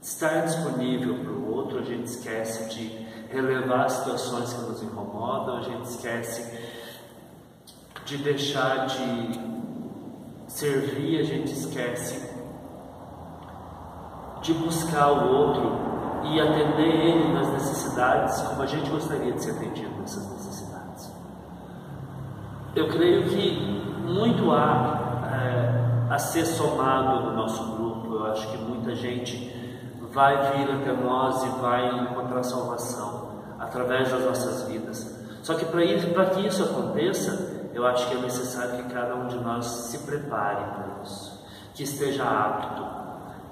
estar disponível para o outro, a gente esquece de relevar situações que nos incomodam, a gente esquece de deixar de servir, a gente esquece de buscar o outro e atender ele nas necessidades como a gente gostaria de ser atendido nessas necessidades. Eu creio que muito há a ser somado no nosso grupo. Eu acho que muita gente vai vir até nós e vai encontrar salvação através das nossas vidas. Só que para que isso aconteça, eu acho que é necessário que cada um de nós se prepare para isso, que esteja apto,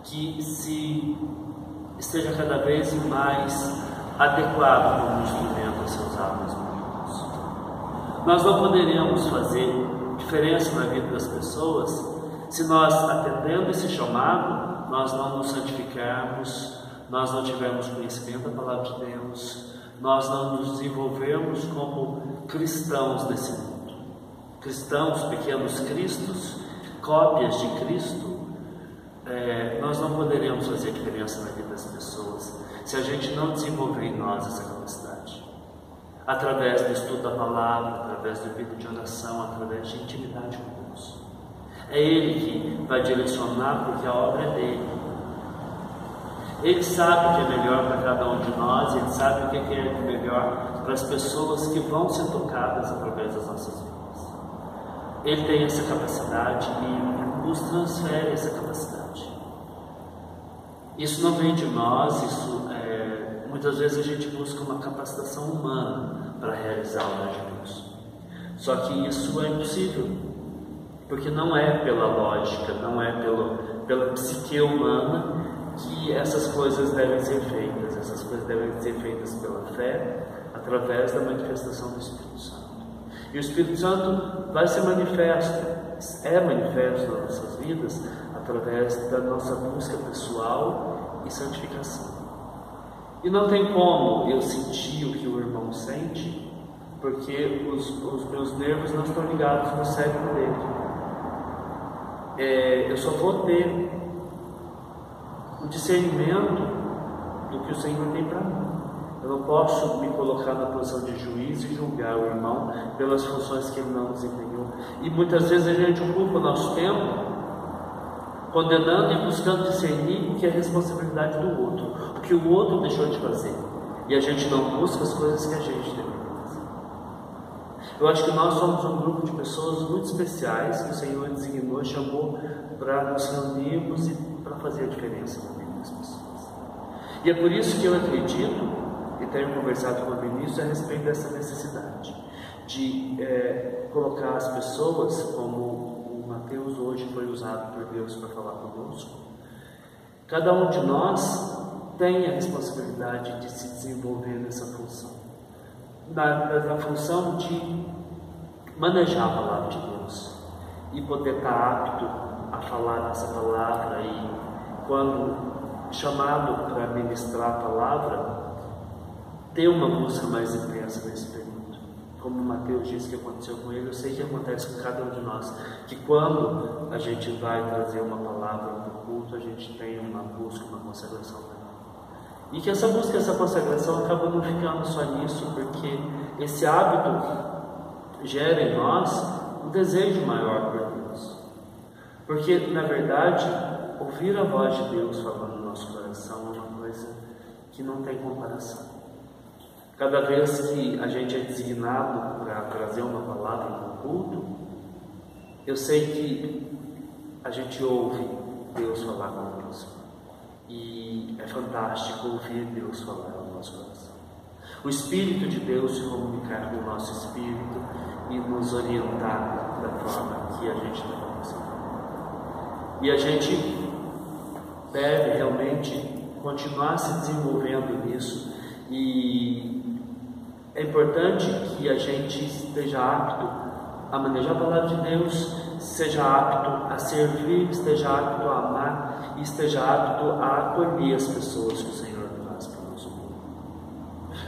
que esteja cada vez mais adequado como instrumento a ser usado nas mãos. Nós não poderemos fazer diferença na vida das pessoas se nós, atendendo esse chamado, nós não nos santificarmos, nós não tivermos conhecimento da palavra de Deus, nós não nos desenvolvermos como cristãos desse mundo. Cristãos, pequenos cristos, cópias de Cristo. Nós não poderemos fazer diferença na vida das pessoas se a gente não desenvolver em nós essa capacidade. Através do estudo da palavra, através do vida de oração, através de intimidade com Deus. É Ele que vai direcionar, porque a obra é dele. Ele sabe o que é melhor para cada um de nós, Ele sabe o que é melhor para as pessoas que vão ser tocadas através das nossas vidas. Ele tem essa capacidade e nos transfere essa capacidade. Isso não vem de nós, isso é um Muitas vezes a gente busca uma capacitação humana para realizar a obra de Deus. Só que isso é impossível, porque não é pela lógica, não é pela psique humana que essas coisas devem ser feitas. Essas coisas devem ser feitas pela fé, através da manifestação do Espírito Santo. E o Espírito Santo vai ser manifesto, é manifesto nas nossas vidas, através da nossa busca pessoal e santificação. E não tem como eu sentir o que o irmão sente, porque os meus nervos não estão ligados no cérebro dele. Eu só vou ter o discernimento do que o Senhor tem para mim. Eu não posso me colocar na posição de juiz e julgar o irmão pelas funções que ele não desempenhou. E muitas vezes a gente ocupa o nosso tempo condenando e buscando discernir o que é responsabilidade do outro, o que o outro deixou de fazer, e a gente não busca as coisas que a gente deveria fazer. Eu acho que nós somos um grupo de pessoas muito especiais que o Senhor designou, chamou para nos reunirmos e para fazer a diferença na vida das pessoas. E é por isso que eu acredito, e tenho conversado com o ministro a respeito dessa necessidade de colocar as pessoas como Mateus hoje foi usado por Deus para falar conosco. Cada um de nós tem a responsabilidade de se desenvolver nessa função, na função de manejar a palavra de Deus e poder estar apto a falar essa palavra, e quando chamado para ministrar a palavra, ter uma busca mais intensa nesse período. Como Mateus disse que aconteceu com ele, eu sei que acontece com cada um de nós, que quando a gente vai trazer uma palavra para o culto, a gente tem uma busca, uma consagração maior. E que essa busca, essa consagração acaba não ficando só nisso, porque esse hábito gera em nós um desejo maior por Deus. Porque, na verdade, ouvir a voz de Deus falando no nosso coração é uma coisa que não tem comparação. Cada vez que a gente é designado para trazer uma palavra no culto, eu sei que a gente ouve Deus falar conosco. E é fantástico ouvir Deus falar no nosso coração. O Espírito de Deus se comunicar com o nosso espírito e nos orientar da forma que a gente deve fazer. E a gente deve realmente continuar se desenvolvendo nisso. E é importante que a gente esteja apto a manejar a palavra de Deus, seja apto a servir, esteja apto a amar e esteja apto a acolher as pessoas que o Senhor traz para o nosso mundo.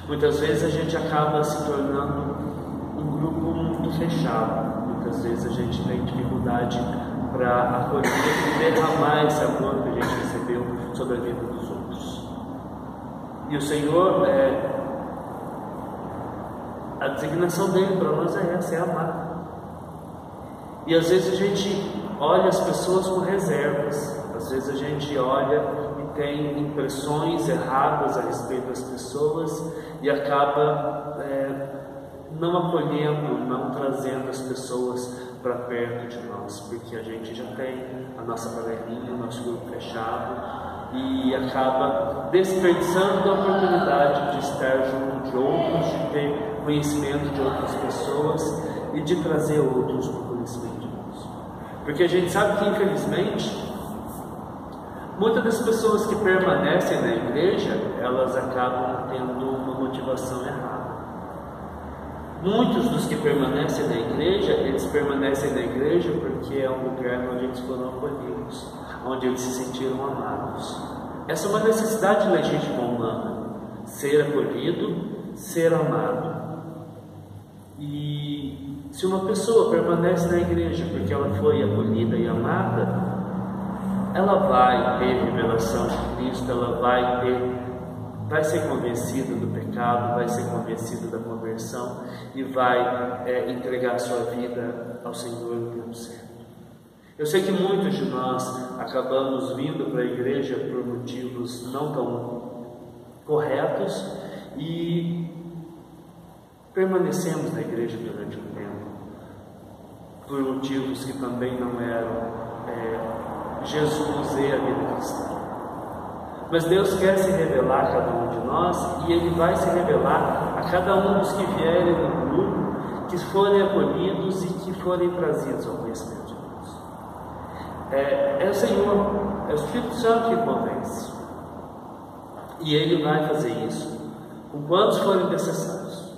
Muitas vezes a gente acaba se tornando um grupo muito fechado. Muitas vezes a gente tem dificuldade para acolher e derramar esse amor que a gente recebeu sobre a vida dos outros. E o Senhor, a designação dele para nós é essa, é amar. E às vezes a gente olha as pessoas com reservas, às vezes a gente olha e tem impressões erradas a respeito das pessoas e acaba não acolhendo, não trazendo as pessoas para perto de nós, porque a gente já tem a nossa panelinha, o nosso grupo fechado, e acaba desperdiçando a oportunidade de estar junto de outros, de ter conhecimento de outras pessoas e de trazer outros para o conhecimento de Deus. Porque a gente sabe que, infelizmente, muitas das pessoas que permanecem na igreja, elas acabam tendo uma motivação errada. Muitos dos que permanecem na igreja, eles permanecem na igreja porque é um lugar onde eles foram acolhidos, onde eles se sentiram amados. Essa é uma necessidade legítima humana, ser acolhido, ser amado. E se uma pessoa permanece na igreja porque ela foi acolhida e amada, ela vai ter revelação de Cristo, ela vai ser convencida do pecado, vai ser convencida da conversão e vai entregar sua vida ao Senhor no tempo certo. Eu sei que muitos de nós acabamos vindo para a igreja por motivos não tão corretos e permanecemos na igreja durante um tempo por motivos que também não eram Jesus e a vida cristã. Mas Deus quer se revelar a cada um de nós, e Ele vai se revelar a cada um dos que vierem no grupo, que forem acolhidos e que forem trazidos ao conhecimento de Deus. É o Senhor, é o Espírito Santo que convence. E Ele vai fazer isso com quantos forem necessários.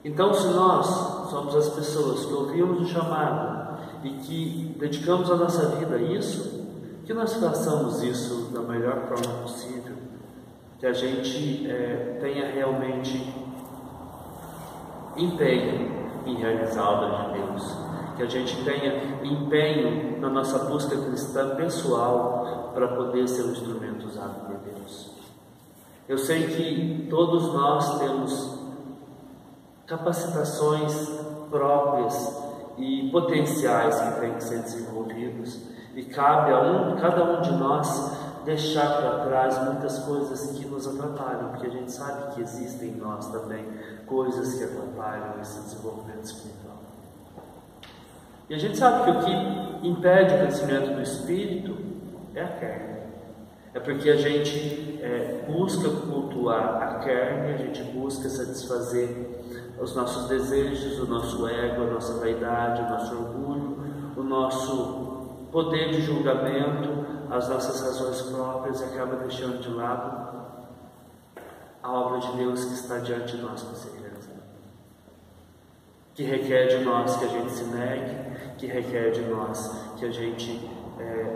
Então, se nós somos as pessoas que ouvimos o chamado e que dedicamos a nossa vida a isso, que nós façamos isso da melhor forma possível, que a gente tenha realmente empenho em realizar a obra de Deus, que a gente tenha empenho na nossa busca cristã pessoal para poder ser um instrumento usado por Deus. Eu sei que todos nós temos capacitações próprias e potenciais que têm que ser desenvolvidos, e cabe a cada um de nós deixar para trás muitas coisas que nos atrapalham, porque a gente sabe que existem em nós também coisas que atrapalham esse desenvolvimento espiritual. E a gente sabe que o que impede o crescimento do espírito é a carne. É porque a gente busca cultuar a carne, a gente busca satisfazer os nossos desejos, o nosso ego, a nossa vaidade, o nosso orgulho, o nosso poder de julgamento, as nossas razões próprias, e acaba deixando de lado a obra de Deus que está diante de nós para ser realizada, que requer de nós que a gente se negue, que requer de nós que a gente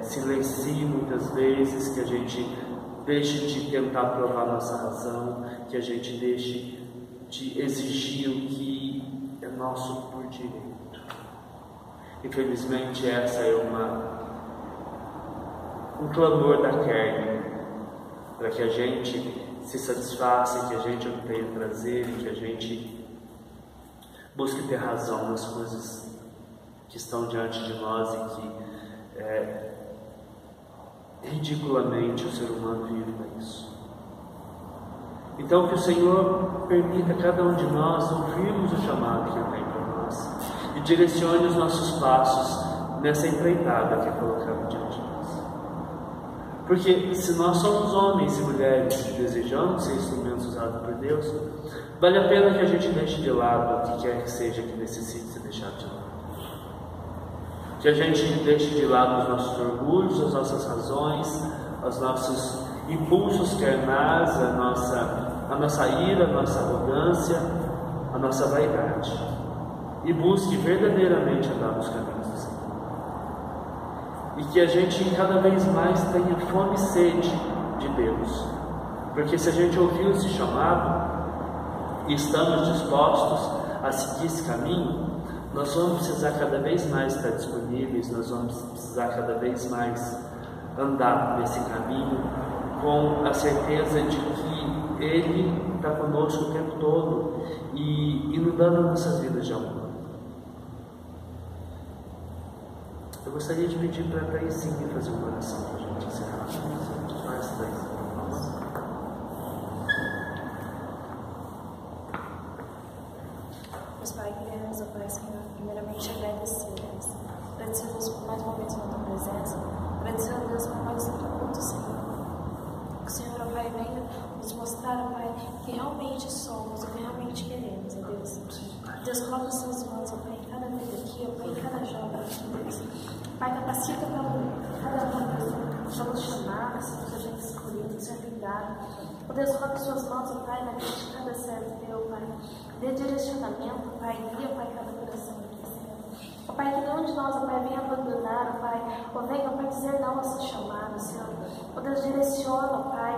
silencie muitas vezes, que a gente deixe de tentar provar nossa razão, que a gente deixe de exigir o que é nosso por direito. Infelizmente, essa é um clamor da carne, para que a gente se satisfaça, que a gente obtenha prazer, que a gente busque ter razão nas coisas que estão diante de nós e que ridiculamente o ser humano vive para isso. Então, que o Senhor permita a cada um de nós ouvirmos o chamado que Ele tem para nós e direcione os nossos passos nessa empreitada que é colocada diante de nós. Porque se nós somos homens e mulheres que desejamos ser instrumentos usados por Deus, vale a pena que a gente deixe de lado o que quer que seja que necessite ser deixado de lado. Que a gente deixe de lado os nossos orgulhos, as nossas razões, os nossos impulsos carnais, a nossa ira, a nossa arrogância, a nossa vaidade, e busque verdadeiramente andar nos caminhos do Senhor. E que a gente cada vez mais tenha fome e sede de Deus, porque se a gente ouviu esse chamado e estamos dispostos a seguir esse caminho, nós vamos precisar cada vez mais estar disponíveis, nós vamos precisar cada vez mais andar nesse caminho com a certeza de que Ele está conosco o tempo todo e inundando nossas vidas de amor. Eu gostaria de pedir para a Thaisinha fazer uma oração para a gente encerrar. Faz, Thaisinha. Meus Pai, queremos, ó Pai, Senhor, primeiramente agradecer, Deus. Agradecer a Deus por mais momentos na Tua presença. Agradecer a Deus por mais um culto, Senhor. Que o Senhor, ó Pai, venha nos mostrar, ó Pai, que realmente somos, o que realmente queremos, ó Deus. Deus, coloca as Suas mãos, ó Pai, em cada vida aqui, ó Pai, em cada jovem aqui, Deus. Pai, capacita cada um somos chamados, somos a gente escolhido, ser ligado. Ó Deus, coloca as Suas mãos, ó Pai, na vida de cada servo Teu, Pai. Dê direcionamento, Pai, guia, Pai, cada coração aqui, Senhor. Ó Pai, que nenhum de nós, ó Pai, venha abandonar, ó Pai, ou venha, ó Pai, dizer não ao seu chamado, Senhor. Ó Deus, direciona, ó Pai,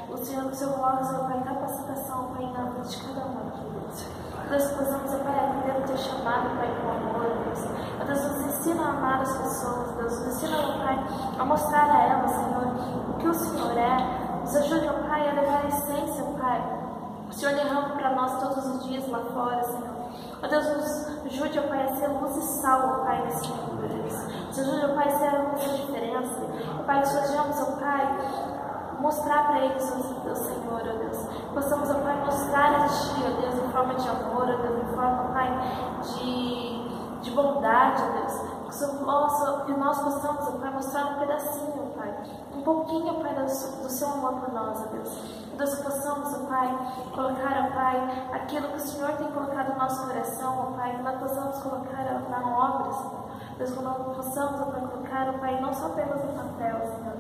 o Senhor coloca, ó Pai, capacitação, ó Pai, na vida de cada um aqui, Deus. Ó Deus, possamos, ó Pai, atender o Teu chamado, Pai, com amor, Deus. Ó Deus, nos ensina a amar as pessoas, Deus, nos ensina, ó Pai, a mostrar a elas, Senhor, o que o Senhor é. Nos ajude, ó Pai, a levar a essência, ó Pai, o Senhor derrama para nós todos os dias lá fora, Senhor. Ó Deus, nos ajude, ó Pai, a ser luz e sal, ó Pai, nesse mundo, Deus. Nos ajude, ó Pai, a ser a luz da diferença. Ó Pai, que sejamos, ó Pai, mostrar para eles o Teu Senhor, ó Deus. Possamos, ó Pai, mostrar a Ti, ó Deus, em forma de amor, ó Deus, em forma, ó Pai, de bondade, ó Deus. Que nós possamos, ó Pai, mostrar um pedacinho, ó Pai, um pouquinho, Pai, do seu amor por nós, ó Deus. Deus, que possamos, ó Pai, colocar, ó Pai, aquilo que o Senhor tem colocado no nosso coração, ó Pai, que nós possamos colocar na obra, Senhor. Deus, que nós possamos, ó Pai, colocar, ó Pai, não só apenas no papel, Senhor.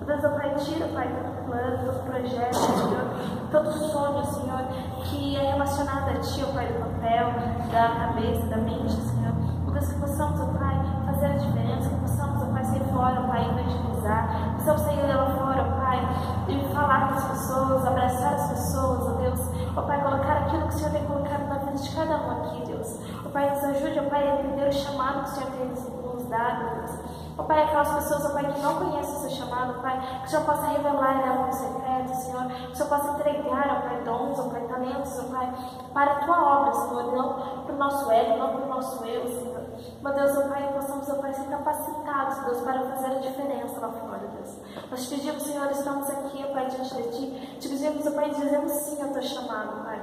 Deus, ó Pai, tira, Pai, todo plano, todo projeto, Senhor, todo sonho, Senhor, que é relacionado a Ti, ó Pai, do papel, da cabeça, da mente, Senhor. Deus, que possamos, ó Pai, fazer a diferença, que possamos, ó Pai, sair fora, ó Pai, evangelizar, que possamos sair lá fora, ó Pai, e falar com as pessoas, abraçar as pessoas, ó Deus, ó Pai, colocar aquilo que o Senhor tem colocado na vida de cada um aqui, Deus. Ó Pai, nos ajude, ó Pai, a entender o chamado que o Senhor tem nos dado, Deus. Ó Pai, aquelas pessoas, ó Pai, que não conhecem o seu chamado, ó Pai, que o Senhor possa revelar ela no secreto, Senhor, que o Senhor possa entregar, ó Pai, dons, ó Pai, talentos, ó Pai, para a Tua obra, Senhor, não para o nosso ego, não para o nosso eu, Senhor. Meu Deus, ó Pai, que possamos, ó Pai, ser capacitados, Deus, para fazer a diferença lá fora, Deus. Nós te pedimos, Senhor, estamos aqui, ó Pai, diante de Ti, te pedimos, ó Pai, dizemos sim ao Teu chamado, Pai.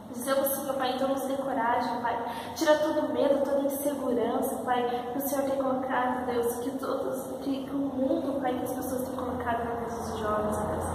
Dizemos sim, ó Pai, então nos dê coragem, Pai. Tira todo medo, toda insegurança, Pai, que o Senhor tem colocado, Deus, que o mundo, Pai, que as pessoas têm colocado na vida dos jovens, Deus.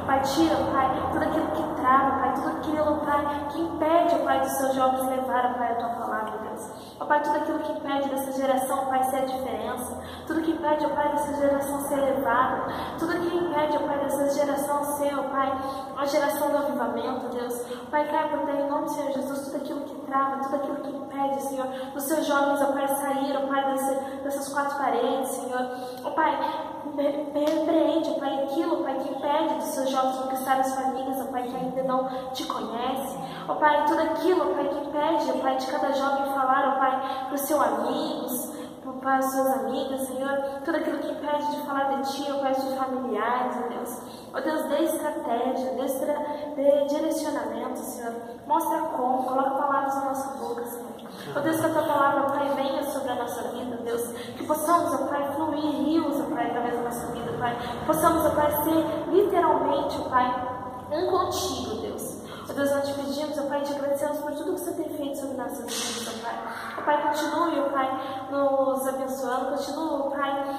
Pai, tira, Pai, tudo aquilo que trava, Pai, tudo aquilo, Pai, que impede, ó Pai, dos seus jovens levar, Pai, a Tua palavra, Deus. Ó Pai, tudo aquilo que impede dessa geração, Pai, ser a diferença, tudo que impede, ó Pai, dessa geração ser elevada, tudo que impede, ó Pai, dessa geração ser, ó Pai, a geração do avivamento, Deus. Pai, cai por terra, em nome do Senhor Jesus, tudo aquilo que trava, tudo aquilo que impede, Senhor, dos seus jovens, ó Pai, sair, ó Pai, dessas quatro paredes, Senhor. Ó Pai, repreende, ó Pai, aquilo, Pai, que impede dos seus jovens conquistar as famílias, ó Pai, que ainda não te conhece. Ó Pai, tudo aquilo, ó Pai, que impede, ó Pai, de cada jovem falar, ó Pai, para os seus amigos, para as suas amigas, Senhor, tudo aquilo que impede de falar de Ti, ó Pai, dos seus familiares, ó Deus. Ó Deus, dê estratégia, dê direcionamento, Senhor. Mostra como, coloca palavras na nossa boca, Senhor. Ó Deus, que a Tua palavra, ó Pai, venha sobre a nossa vida, Deus. Que possamos, ó Pai, fluir rios, ó Pai, através da nossa vida, Pai. Possamos, ó Pai, ser literalmente, ó Pai, um contigo, Deus. Ó Deus, nós te pedimos, ó Pai, te agradecemos por tudo que você tem feito sobre nossas vidas, ó Pai. Ó Pai, continue, ó Pai, nos abençoando, continue, ó Pai,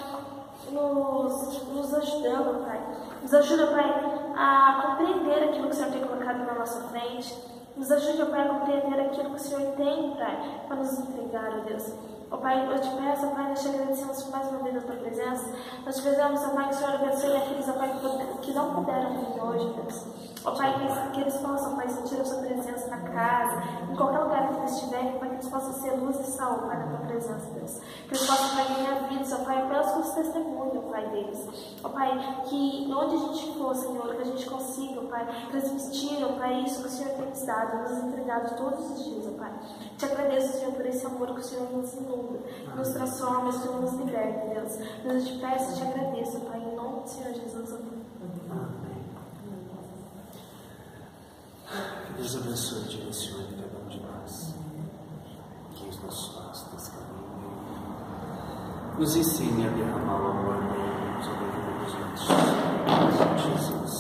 nos ajudando, ó Pai. Nos ajuda, ó Pai, a compreender aquilo que o Senhor tem colocado na nossa frente. Nos ajude, ó Pai, a compreender aquilo que o Senhor tem, Pai, para nos entregar, ó Deus. Ó Pai, eu te peço, ó Pai, nós te agradecemos por mais uma vez a Tua presença. Nós te pedimos, ó Pai, que o Senhor abençoe aqueles, ó Pai, que não puderam vir hoje, Deus. Ó Pai, que eles possam, ó Pai, sentir a Sua presença na casa, em qualquer lugar que eles estiverem, Pai, que eles possam ser luz e sal, Pai, na Tua presença, Deus. Que eles possam, Pai, ganhar vidas, ó Pai, pelos seus testemunhos, ó Pai, deles. Ó Pai, que onde a gente for, Senhor, que a gente consiga, ó Pai, transmitir, ó Pai, isso que o Senhor tem nos dado, nos entregado todos os dias, ó Pai. Te agradeço, Senhor, por esse amor que o Senhor nos inunda, nos transforma, o Senhor nos liberta, Deus. Eu te peço e te agradeço, Pai, em nome do Senhor Jesus. Amém. Que Deus abençoe e direcione cada um de nós. Que os nossos passos desse caminho nos ensine a derramar o amor sobre a vida dos outros. Jesus.